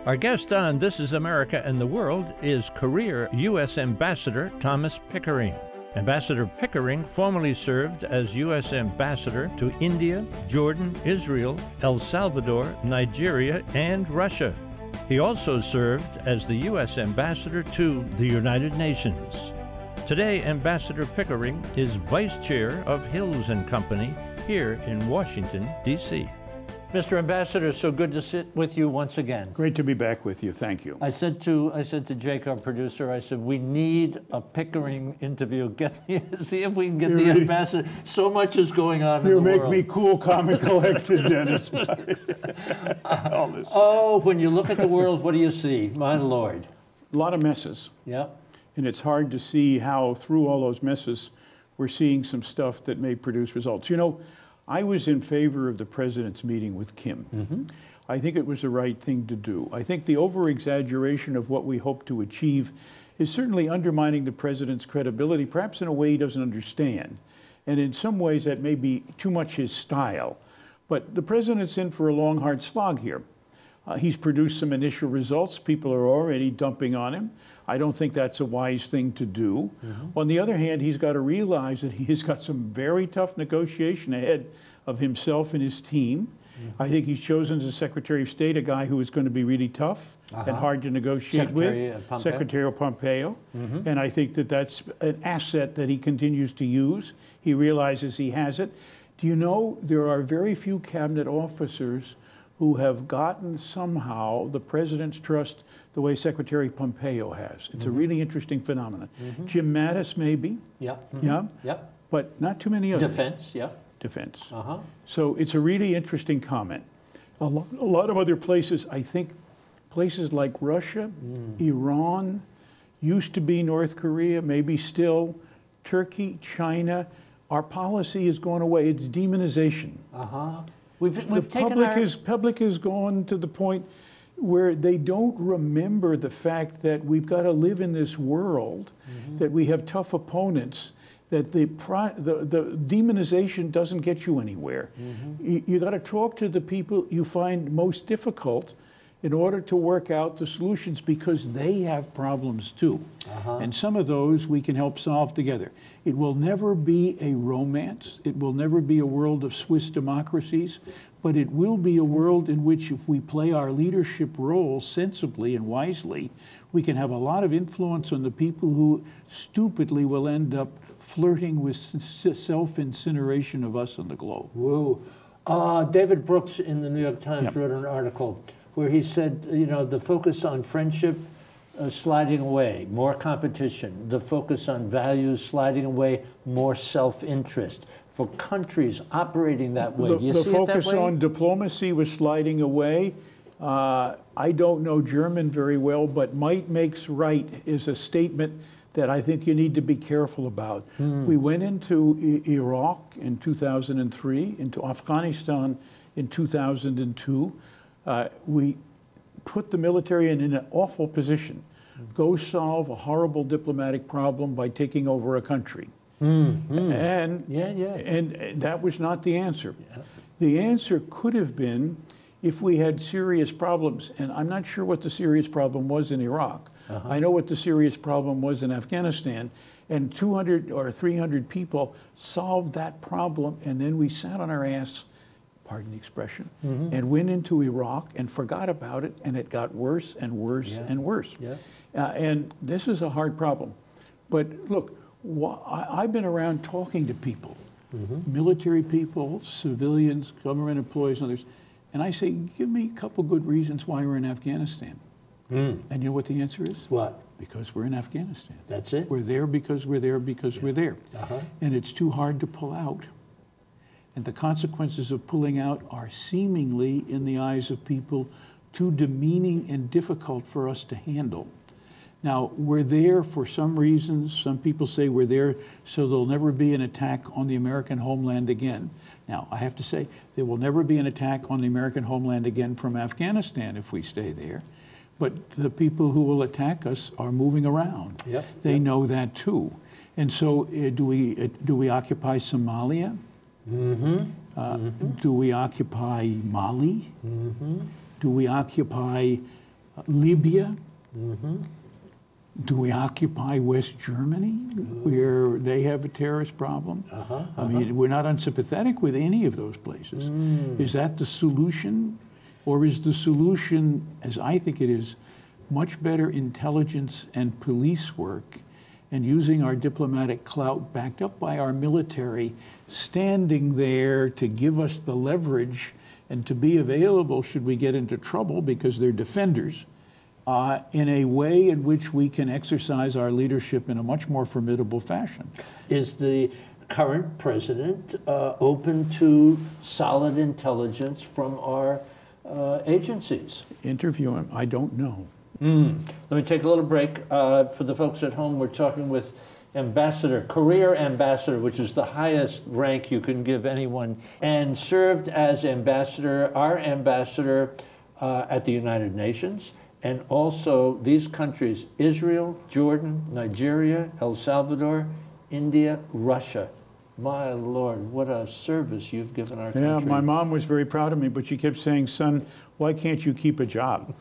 Our guest on This is America and the World is career U.S. Ambassador Thomas Pickering. Ambassador Pickering formerly served as U.S. Ambassador to India, Jordan, Israel, El Salvador, Nigeria, and Russia. He also served as the U.S. Ambassador to the United Nations. Today, Ambassador Pickering is Vice Chair of Hills & Company here in Washington, D.C. Mr. Ambassador, so good to sit with you once again. Great to be back with you. Thank you. I said to Jake, our producer, I said, we need a Pickering interview. See if we can get the ambassador. So much is going on in the world. You make me cool, calm, and collected, Dennis. All this. Oh, when you look at the world, what do you see? My Lord. A lot of messes. Yeah. And it's hard to see how through all those messes, we're seeing some stuff that may produce results. You know, I was in favor of the president's meeting with Kim. Mm-hmm. I think it was the right thing to do. I think the over-exaggeration of what we hope to achieve is certainly undermining the president's credibility, perhaps in a way he doesn't understand. And in some ways that may be too much his style. But the president's in for a long, hard slog here. He's produced some initial results. People are already dumping on him. I don't think that's a wise thing to do. Mm-hmm. On the other hand, he's got to realize that he's got some very tough negotiation ahead of himself and his team. Mm-hmm. I think he's chosen as Secretary of State a guy who is going to be really tough and hard to negotiate with, Secretary Pompeo. Mm-hmm. And I think that that's an asset that he continues to use. He realizes he has it. Do you know, there are very few cabinet officers who have gotten somehow the president's trust the way Secretary Pompeo has. It's a really interesting phenomenon. Mm-hmm. Jim Mattis, maybe. Yeah. Mm-hmm. Yeah. Yep. But not too many others. Defense, yeah. Defense. So it's a really interesting comment. A lot of other places, I think, places like Russia, Iran, used to be North Korea, maybe still, Turkey, China, our policy has gone away. It's demonization. The public has gone to the point where they don't remember the fact that we've got to live in this world, that we have tough opponents, that the demonization doesn't get you anywhere. You got to talk to the people you find most difficult in order to work out the solutions, because they have problems too. And some of those we can help solve together. It will never be a romance. It will never be a world of Swiss democracies, but it will be a world in which, if we play our leadership role sensibly and wisely, we can have a lot of influence on the people who stupidly will end up flirting with self-incineration of us on the globe. Whoa. David Brooks in the New York Times wrote an article where he said, you know, the focus on friendship sliding away, more competition, the focus on values sliding away, more self-interest. For countries operating that way, do you see it that way? The focus on diplomacy was sliding away. I don't know German very well, but might makes right is a statement that I think you need to be careful about. We went into Iraq in 2003, into Afghanistan in 2002. We put the military in an awful position. Go solve a horrible diplomatic problem by taking over a country. And that was not the answer. The answer could have been, if we had serious problems, and I'm not sure what the serious problem was in Iraq. I know what the serious problem was in Afghanistan, and 200 or 300 people solved that problem, and then we sat on our ass, pardon the expression, and went into Iraq and forgot about it, and it got worse and worse and worse. And this is a hard problem. But look, I've been around talking to people, military people, civilians, government employees, and others, and I say, give me a couple good reasons why we're in Afghanistan. And you know what the answer is? What? Because we're in Afghanistan. That's it? We're there because we're there because we're there. And it's too hard to pull out. And the consequences of pulling out are seemingly, in the eyes of people, too demeaning and difficult for us to handle. Now, we're there for some reasons. Some people say we're there so there'll never be an attack on the American homeland again. Now, I have to say, there will never be an attack on the American homeland again from Afghanistan if we stay there. But the people who will attack us are moving around. They know that too. And so do we occupy Somalia? Do we occupy Mali? Do we occupy Libya. Do we occupy West Germany, where they have a terrorist problem? I mean, we're not unsympathetic with any of those places. Is that the solution? Or is the solution, as I think it is, much better intelligence and police work and using our diplomatic clout backed up by our military, standing there to give us the leverage and to be available should we get into trouble because they're defenders, in a way in which we can exercise our leadership in a much more formidable fashion. Is the current president open to solid intelligence from our agencies? Interview him. I don't know. Let me take a little break. For the folks at home, we're talking with Ambassador, Career Ambassador, which is the highest rank you can give anyone, and served as ambassador, our ambassador at the United Nations, and also these countries, Israel, Jordan, Nigeria, El Salvador, India, Russia. My Lord, what a service you've given our country. Yeah, my mom was very proud of me, but she kept saying, son, why can't you keep a job?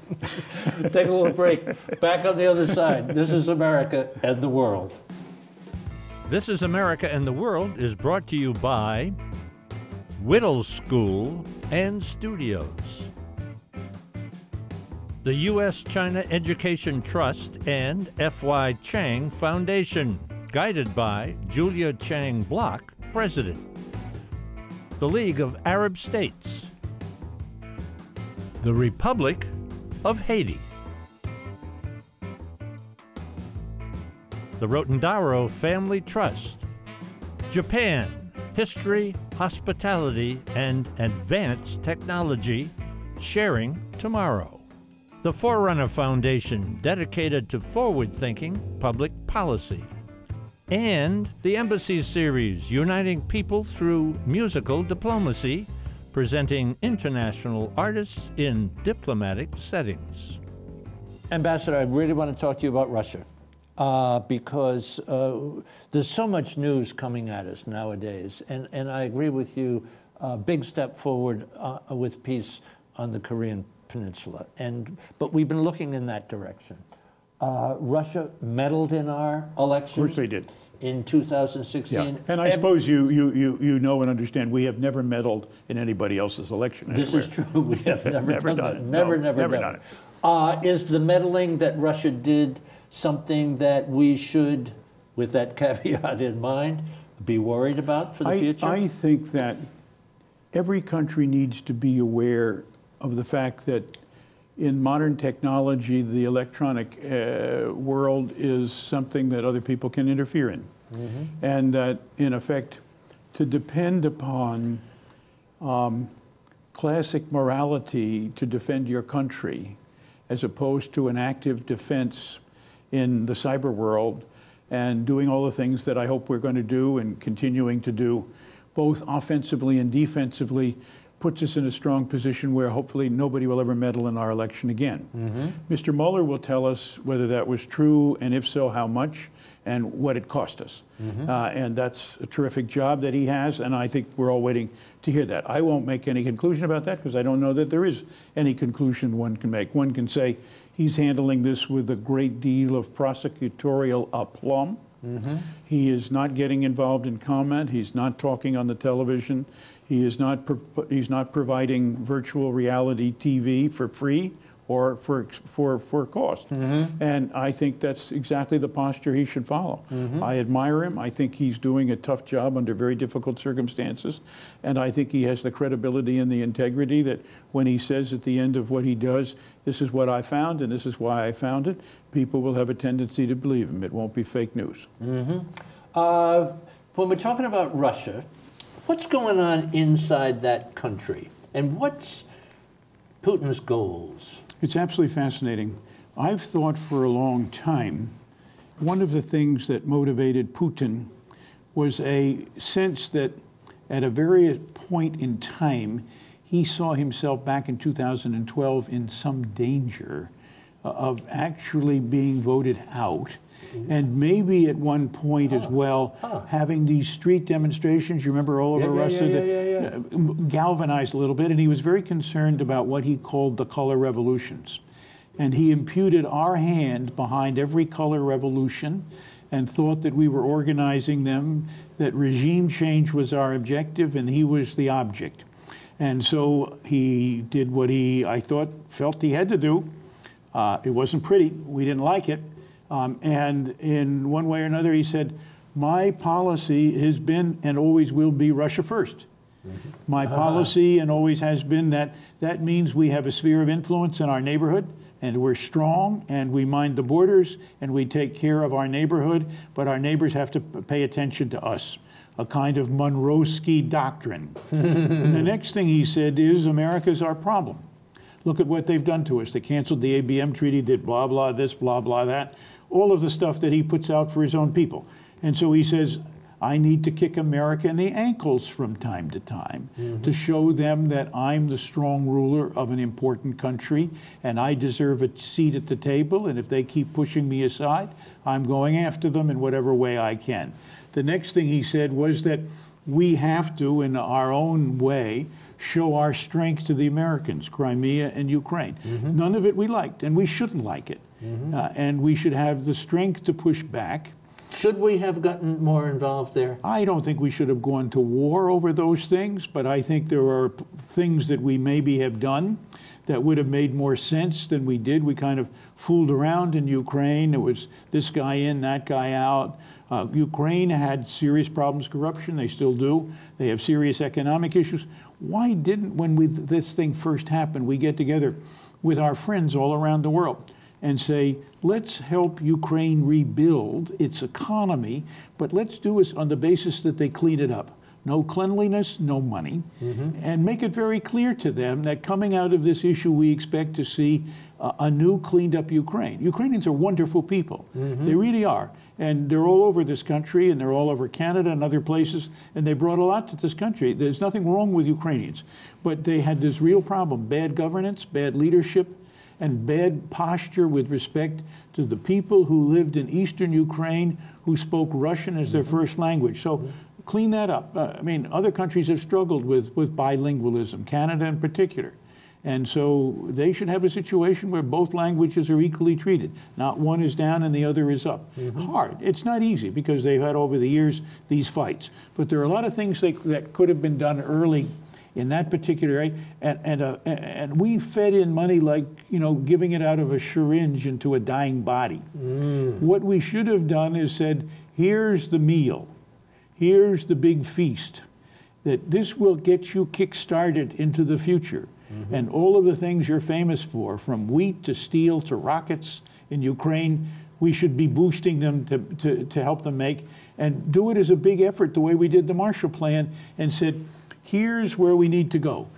Take a little break. Back on the other side. This is America and the World. This is America and the World is brought to you by Whittle School and Studios, the U.S.-China Education Trust and F.Y. Chang Foundation, guided by Julia Chang Block, President, the League of Arab States, the Republic of Haiti, the Rotendaro Family Trust, Japan, History, Hospitality, and Advanced Technology, Sharing Tomorrow, the Forerunner Foundation, dedicated to forward-thinking public policy, and the Embassy Series, uniting people through musical diplomacy, presenting international artists in diplomatic settings. Ambassador, I really want to talk to you about Russia because there's so much news coming at us nowadays, and I agree with you, big step forward with peace on the Korean Peninsula, but we've been looking in that direction. Russia meddled in our election. Of course they did. In 2016. Yeah. And I suppose you know and understand we have never meddled in anybody else's election anywhere. This is true. We have never done it. Never done it. Is the meddling that Russia did something that we should, with that caveat in mind, be worried about for the future? I think that every country needs to be aware of the fact that in modern technology, the electronic world is something that other people can interfere in. And that, in effect, to depend upon classic morality to defend your country, as opposed to an active defense in the cyber world and doing all the things that I hope we're going to do and continuing to do, both offensively and defensively, puts us in a strong position where hopefully nobody will ever meddle in our election again. Mr. Mueller will tell us whether that was true, and if so, how much, and what it cost us. And that's a terrific job that he has, and I think we're all waiting to hear that. I won't make any conclusion about that because I don't know that there is any conclusion one can make. One can say he's handling this with a great deal of prosecutorial aplomb. He is not getting involved in comment. He's not talking on the television. He is not providing virtual reality TV for free or for cost. And I think that's exactly the posture he should follow. I admire him. I think he's doing a tough job under very difficult circumstances. And I think he has the credibility and the integrity that when he says at the end of what he does, this is what I found and this is why I found it, people will have a tendency to believe him. It won't be fake news. When we're talking about Russia, what's going on inside that country? And what's Putin's goals? It's absolutely fascinating. I've thought for a long time, one of the things that motivated Putin was a sense that at a very point in time, he saw himself back in 2012 in some danger of actually being voted out. And maybe at one point as well, having these street demonstrations, you remember all over Russia, that galvanized a little bit, and he was very concerned about what he called the color revolutions. and he imputed our hand behind every color revolution and thought that we were organizing them, that regime change was our objective and he was the object. And so he did what I thought, felt he had to do. It wasn't pretty. We didn't like it. And in one way or another, he said, my policy has been and always will be Russia first. Mm-hmm. My policy and always has been that means we have a sphere of influence in our neighborhood, and we're strong, and we mind the borders, and we take care of our neighborhood, but our neighbors have to pay attention to us. A kind of Monroe-ski doctrine. The next thing he said is, America's our problem. Look at what they've done to us. They canceled the ABM treaty, did blah, blah, this, blah, blah, that. All of the stuff that he puts out for his own people. And so he says, I need to kick America in the ankles from time to time to show them that I'm the strong ruler of an important country and I deserve a seat at the table, and if they keep pushing me aside, I'm going after them in whatever way I can. The next thing he said was that we have to, in our own way, show our strength to the Americans, Crimea and Ukraine. None of it we liked, and we shouldn't like it. And we should have the strength to push back. Should we have gotten more involved there? I don't think we should have gone to war over those things, but I think there are things that we maybe have done that would have made more sense than we did. We kind of fooled around in Ukraine. It was this guy in, that guy out. Ukraine had serious problems, corruption, they still do. They have serious economic issues. Why didn't, when this thing first happened, we get together with our friends all around the world and say, let's help Ukraine rebuild its economy, but let's do it on the basis that they clean it up. No cleanliness, no money, and make it very clear to them that coming out of this issue, we expect to see a new cleaned up Ukraine. Ukrainians are wonderful people. They really are. And they're all over this country, and they're all over Canada and other places, and they brought a lot to this country. There's nothing wrong with Ukrainians, but they had this real problem: bad governance, bad leadership, and bad posture with respect to the people who lived in eastern Ukraine who spoke Russian as their first language. So clean that up. I mean, other countries have struggled with bilingualism, Canada in particular. And so they should have a situation where both languages are equally treated. Not one is down and the other is up. Hard. It's not easy because they've had over the years these fights. But there are a lot of things that could have been done early in that particular area. And we fed in money like, you know, giving it out of a syringe into a dying body. What we should have done is said, here's the meal. Here's the big feast. That this will get you kick-started into the future. And all of the things you're famous for, from wheat to steel to rockets in Ukraine, we should be boosting them to help them make, and do it as a big effort the way we did the Marshall Plan and said, here's where we need to go.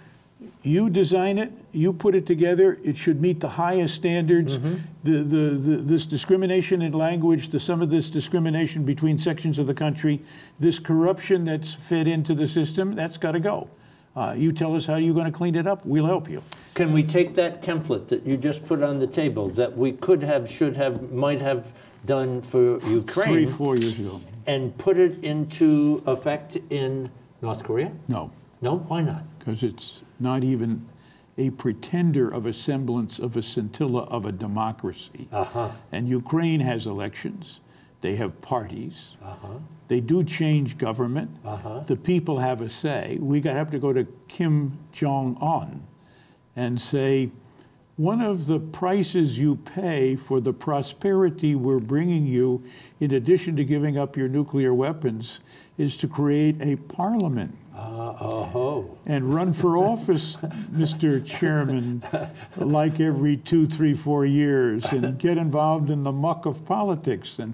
You design it, you put it together, it should meet the highest standards. This discrimination in language, some of this discrimination between sections of the country, this corruption that's fed into the system, that's got to go. You tell us how you're going to clean it up, we'll help you. Can we take that template that you just put on the table that we could have, should have, might have done for Ukraine 3-4 years ago, and put it into effect in North Korea? No. No? Why not? Because it's not even a pretender of a semblance of a scintilla of a democracy. And Ukraine has elections. They have parties. They do change government. The people have a say. We have to go to Kim Jong-un and say, one of the prices you pay for the prosperity we're bringing you, in addition to giving up your nuclear weapons, is to create a parliament. And run for office, Mr. Chairman, like every 2, 3, 4 years, and get involved in the muck of politics, and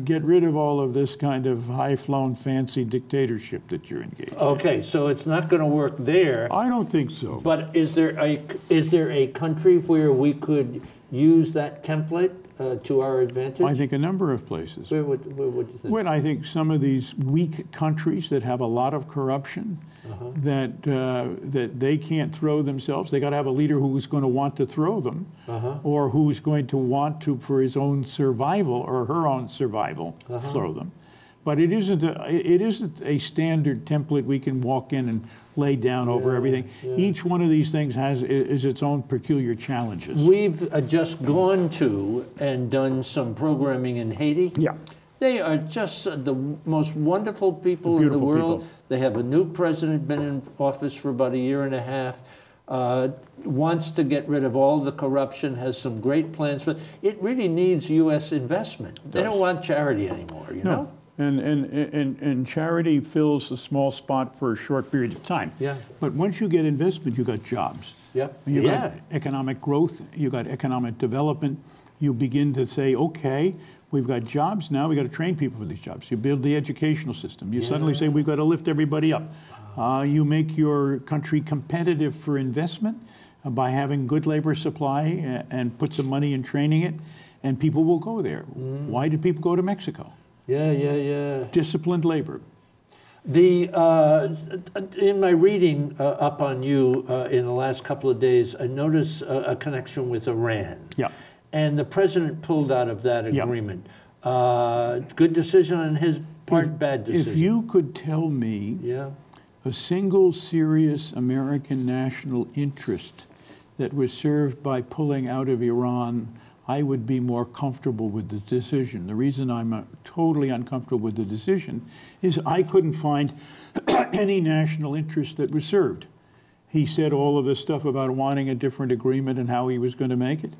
get rid of all of this kind of high-flown, fancy dictatorship that you're engaged in. Okay, so it's not going to work there. I don't think so. But is there a country where we could use that template to our advantage? I think a number of places. Where would you think? Well, I think some of these weak countries that have a lot of corruption, that they can't throw themselves. They got to have a leader who's going to want to throw them, or who's going to want to, for his own survival or her own survival, throw them. But it isn't a standard template we can walk in and lay down over everything. Yeah. Each one of these things is its own peculiar challenges. We've just gone to and done some programming in Haiti. Yeah. They are just the most wonderful people in the world. People. They have a new president, been in office for about 1.5 years, wants to get rid of all the corruption, has some great plans. But it really needs U.S. investment. They don't want charity anymore, you know? And charity fills a small spot for a short period of time. Yeah. But once you get investment, you got jobs. Yeah. You got economic growth. You got economic development. You begin to say, okay, we've got jobs now. We got to train people for these jobs. You build the educational system. You suddenly say we've got to lift everybody up. You make your country competitive for investment by having good labor supply and put some money in training it, and people will go there. Why do people go to Mexico? Yeah. Disciplined labor. In my reading up on you in the last couple of days, I noticed a connection with Iran. Yeah. And the president pulled out of that agreement. Good decision on his part, bad decision. If you could tell me a single serious American national interest that was served by pulling out of Iran, I would be more comfortable with the decision. The reason I'm totally uncomfortable with the decision is I couldn't find any national interest that was served. He said all of this stuff about wanting a different agreement and how he was going to make it,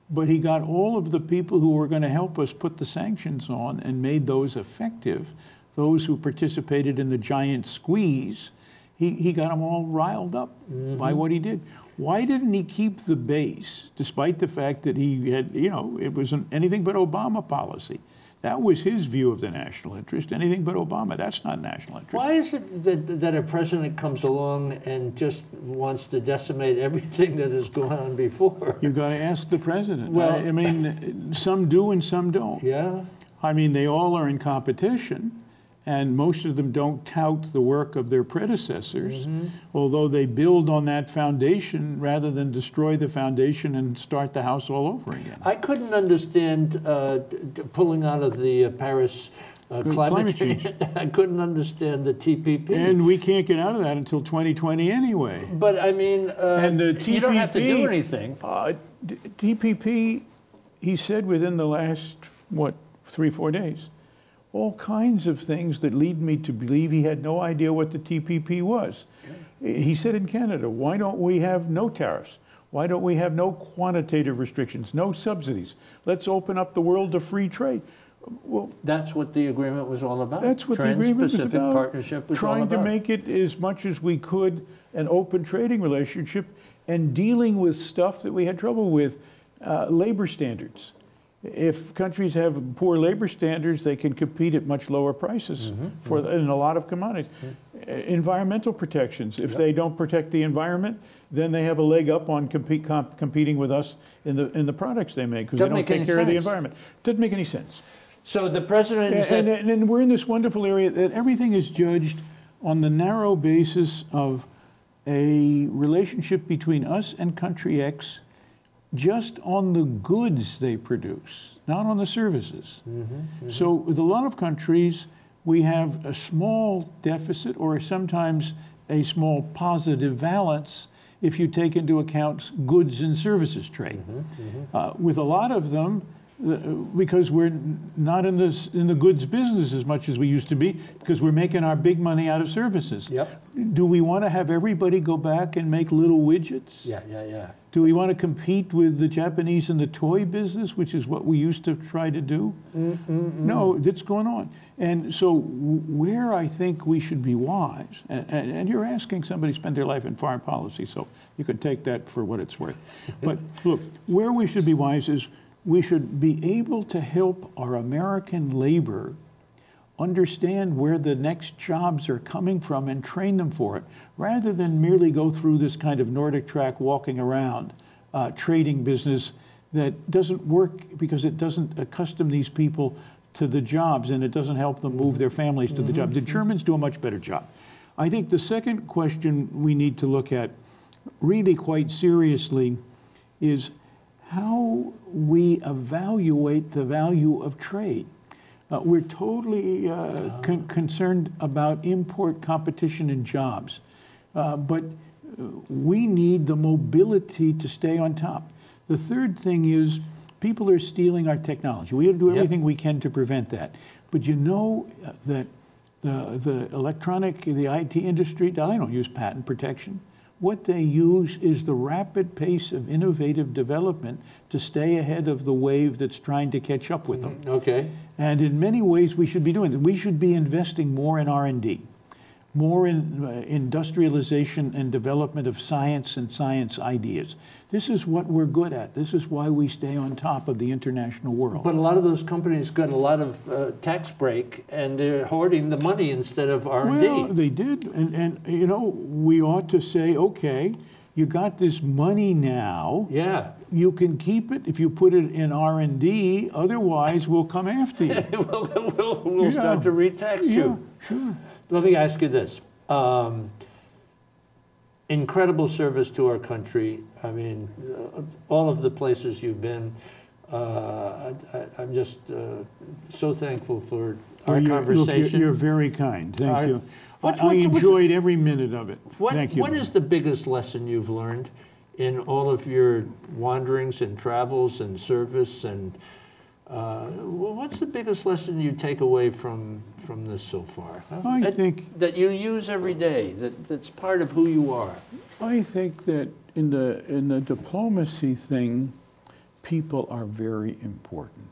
but he got all of the people who were going to help us put the sanctions on and made those effective, those who participated in the giant squeeze, he got them all riled up by what he did. Why didn't he keep the base, despite the fact that he had, it wasn't anything but Obama policy? That was his view of the national interest, anything but Obama. That's not national interest. Why is it that a president comes along and just wants to decimate everything that has gone on before? You've got to ask the president. Well, I mean, some do and some don't. Yeah. I mean, they all are in competition, and most of them don't tout the work of their predecessors, although they build on that foundation rather than destroy the foundation and start the house all over again. I couldn't understand pulling out of the Paris climate change. I couldn't understand the TPP. And we can't get out of that until 2020 anyway. But I mean, and the TPP, you don't have to do anything. TPP, he said within the last, 3-4 days, all kinds of things that lead me to believe he had no idea what the TPP was. He said in Canada, why don't we have no tariffs? Why don't we have no quantitative restrictions, no subsidies? Let's open up the world to free trade. Well, that's what the agreement was all about. That's what the agreement was about. Trans-Pacific Partnership was all about. Trying to make it as much as we could an open trading relationship and dealing with stuff that we had trouble with, labor standards. If countries have poor labor standards, they can compete at much lower prices in a lot of commodities. Environmental protections. If they don't protect the environment, then they have a leg up on competing with us in the products they make because they don't take care of the environment. Doesn't make any sense. So the president said, and we're in this wonderful area that everything is judged on the narrow basis of a relationship between us and country X just on the goods they produce, not on the services. So with a lot of countries, we have a small deficit or sometimes a small positive balance if you take into account goods and services trade. With a lot of them, because we're not in the goods business as much as we used to be, because we're making our big money out of services. Do we want to have everybody go back and make little widgets? Do we want to compete with the Japanese in the toy business, which is what we used to try to do? No, that's going on. And so where I think we should be wise, and you're asking somebody to spend their life in foreign policy, so you can take that for what it's worth. But look, where we should be wise is we should be able to help our American labor understand where the next jobs are coming from and train them for it, rather than merely go through this kind of Nordic track walking around trading business that doesn't work because it doesn't accustom these people to the jobs and it doesn't help them move their families to the jobs. The Germans do a much better job. I think the second question we need to look at really quite seriously is how we evaluate the value of trade. We're totally concerned about import competition and jobs. But we need the mobility to stay on top. The third thing is people are stealing our technology. We have to do everything we can to prevent that. But you know that the electronic, the IT industry, they don't use patent protection. What they use is the rapid pace of innovative development to stay ahead of the wave that's trying to catch up with them. Okay. And in many ways, we should be doing that. We should be investing more in R&D, more in industrialization and development of science and science ideas. This is what we're good at. This is why we stay on top of the international world. But a lot of those companies got a lot of tax break, and they're hoarding the money instead of R&D. Well, they did, and you know, we ought to say, okay, you got this money now. Yeah. You can keep it if you put it in R&D. Otherwise, we'll come after you. we'll start to re-tax you. Sure. Let me ask you this. Incredible service to our country. I mean, all of the places you've been, I'm just so thankful for our conversation. Look, you're very kind. Thank you. I enjoyed every minute of it. Thank you. What is the biggest lesson you've learned in all of your wanderings and travels and service? And what's the biggest lesson you take away from this so far? I think that you use every day. That's part of who you are. I think that in the diplomacy thing, people are very important.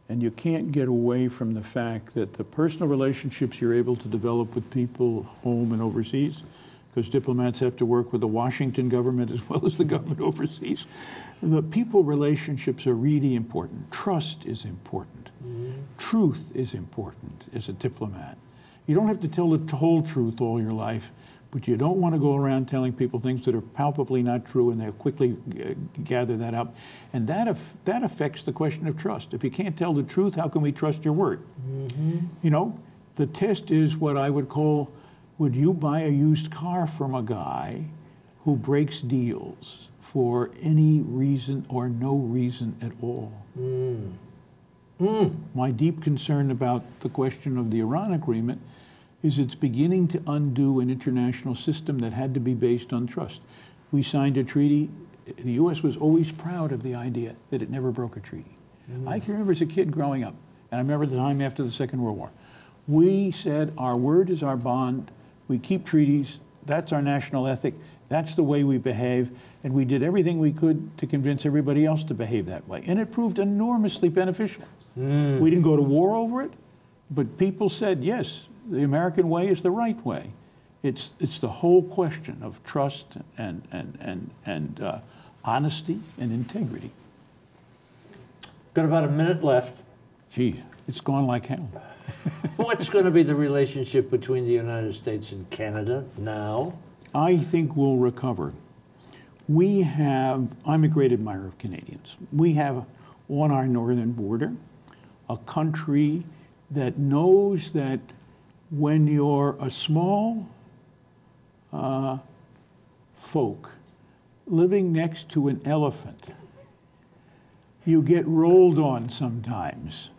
And you can't get away from the fact that the personal relationships you're able to develop with people home and overseas, because diplomats have to work with the Washington government as well as the government overseas, the people relationships are really important. Trust is important. Truth is important as a diplomat. You don't have to tell the whole truth all your life, but you don't want to go around telling people things that are palpably not true, and they'll quickly gather that up. And that affects the question of trust. If you can't tell the truth, how can we trust your word? You know, the test is what I would call, would you buy a used car from a guy who breaks deals for any reason or no reason at all? My deep concern about the question of the Iran agreement is it's beginning to undo an international system that had to be based on trust. We signed a treaty. The U.S. was always proud of the idea that it never broke a treaty. I can remember as a kid growing up, and I remember the time after the Second World War. We said our word is our bond. We keep treaties. That's our national ethic. That's the way we behave. And we did everything we could to convince everybody else to behave that way. And it proved enormously beneficial. We didn't go to war over it, but people said, yes, the American way is the right way. It's the whole question of trust and honesty and integrity. Got about a minute left. Gee, it's gone like hell. What's going to be the relationship between the United States and Canada now? I think we'll recover. I'm a great admirer of Canadians. We have on our northern border a country that knows that when you're a small folk living next to an elephant, you get rolled on sometimes.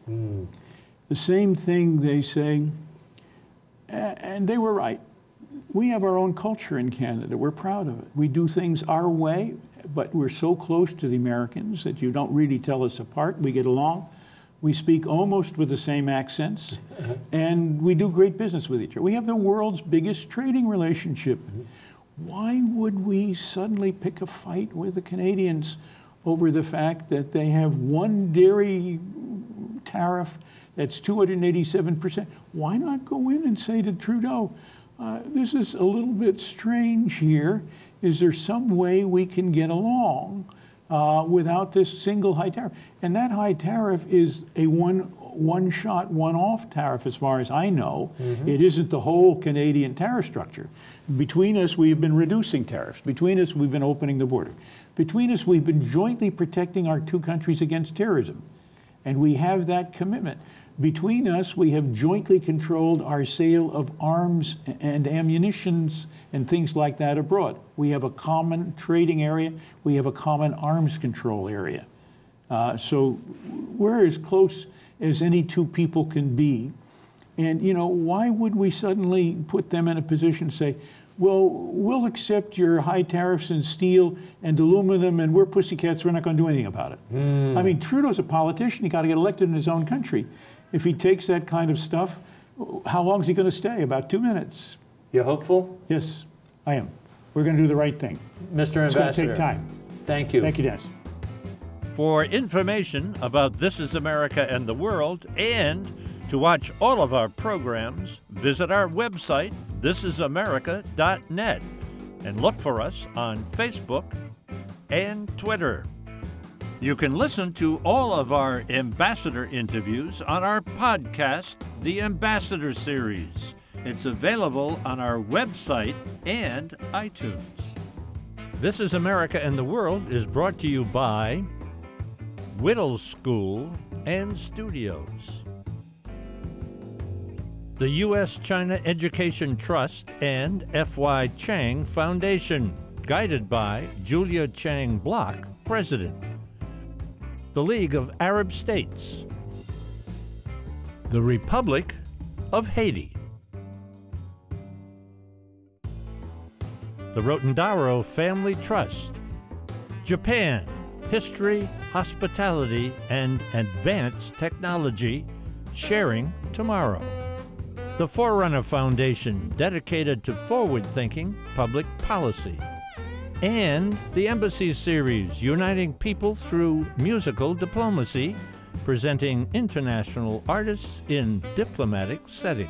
The same thing they say, and they were right. We have our own culture in Canada. We're proud of it. We do things our way, but we're so close to the Americans that you don't really tell us apart. We get along. We speak almost with the same accents, and we do great business with each other. We have the world's biggest trading relationship. Why would we suddenly pick a fight with the Canadians over the fact that they have one dairy tariff that's 287%? Why not go in and say to Trudeau, this is a little bit strange here. Is there some way we can get along without this single high tariff? And that high tariff is a one-shot, one-off tariff as far as I know. It isn't the whole Canadian tariff structure. Between us, we've been reducing tariffs. Between us, we've been opening the border. Between us, we've been jointly protecting our two countries against terrorism. And we have that commitment. Between us, we have jointly controlled our sale of arms and ammunitions and things like that abroad. We have a common trading area. We have a common arms control area. So we're as close as any two people can be. And, you know, why would we suddenly put them in a position to say, well, we'll accept your high tariffs in steel and aluminum, and we're pussycats, we're not going to do anything about it. I mean, Trudeau's a politician. He got to get elected in his own country. If he takes that kind of stuff, how long is he going to stay? About 2 minutes. You're hopeful? Yes, I am. We're going to do the right thing. Mr. Ambassador. It's going to take time. Thank you. Thank you, Dennis. For information about This Is America and the World, and to watch all of our programs, visit our website, ThisIsAmerica.net, and look for us on Facebook and Twitter. You can listen to all of our ambassador interviews on our podcast, The Ambassador Series. It's available on our website and iTunes. This Is America and the World is brought to you by Whittle School and Studios, the U.S.-China Education Trust and F.Y. Chang Foundation, guided by Julia Chang Block, President, the League of Arab States, the Republic of Haiti, the Rotendaro Family Trust, Japan, History, Hospitality, and Advanced Technology, sharing tomorrow. The Forerunner Foundation, dedicated to forward-thinking public policy. And the Embassy Series, uniting people through musical diplomacy, presenting international artists in diplomatic settings.